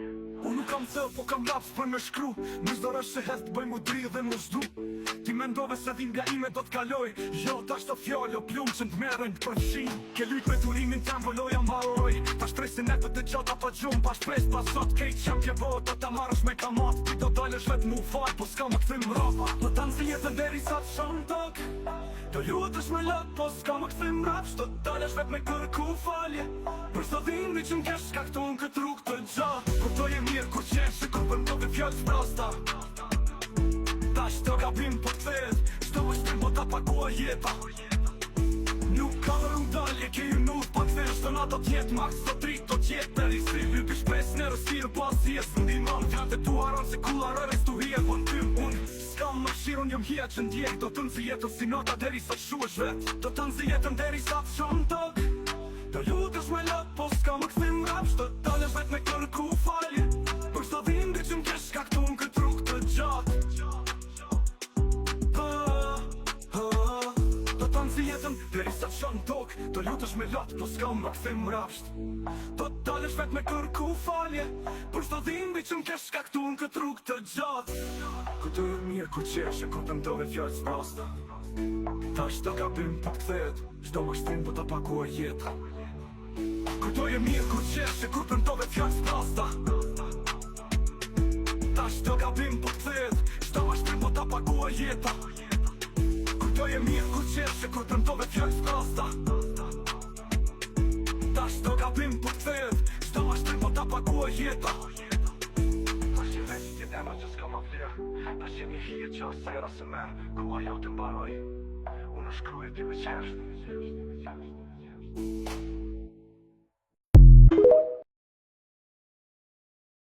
Unë nuk kam thë, po kam laps për me shkru. Më zdore se hes të bëj mu dri dhe më zdu. Ti mendove se din nga ime do t'kaloj. Jo, tash të fjallë o plumë që n'tmerën t'përfshin. Ke lyt me turimin t'jam vëloja mbaroj. Ta shtresin e të gjata pa gjumë. Pa shpres pa sot kejt qam kje bot. Do t'a marrësh me kamat. Ti do dalësh vet mu fal, po s'ka më këthim rapa. Do tanë si jetën deri sa t'shon tok. Do lutesh me lot, po s'ka më këthim rap. Shto dalësh vet me kërku falje. Për sot dhimri që m'kesh ka këtu në këtë rrug të gjatë. Kuptoj e mirë kur qesh që kur përndove fjallë s'prasta. Tash të gabim po t'thet, shto më shtim po t'a pakua jeta. Nuk ka rrung dalje, ke ju nuk pa t'thet. Shto na do t'jet max, do t'rit, do t'jet për i si. Lypi shpes në rësirë, po as jes në diman. Fjallë të tu haron se kula rërës t'u hije, po n'tym unë. S'kam më shirë, unë jëm hija që ndjek. Do t'në zi jetën si nota deri sa t'shuesh vet. Do t'në zi jetën deri sa t'shon tok. Do lutesh me lot, po s'ka më këthim rap. Shto t'dalesh vet me kërku falje. Për sot dhimri që m'kesh ka këtu në këtë rrug të gjatë. Do t'anë si jetën deri sa t'shon tok. Do lutesh me lot, po s'ka më këthim rap. Do t'dalesh vet me kërku falje. Për sot dhimri që m'kesh ka këtu në këtë rrug të gjatë. Këtë e mirë ku qeshe, kur të mdove fjallë s'prasta. Tash të gabim po t'thet, shto më shtim po t'a pakua jeta. Kujtoj e mirë kur qeshe, kur përndove fjallë s'prasta. Tash të gabim po t'thet, shto më shtim po t'a pakua jeta. Kujtoj e mirë kur qeshe, kur përndove fjallë s'prasta. Tash të gabim po t'thet, shto më shtim po t'a pakua jeta. Tash që veç t'jet ema që s'ka ma vlerë. Tash që një hije që asera se merë. Ku ajo të mbaroj, unë shkruj e t'i veqesh.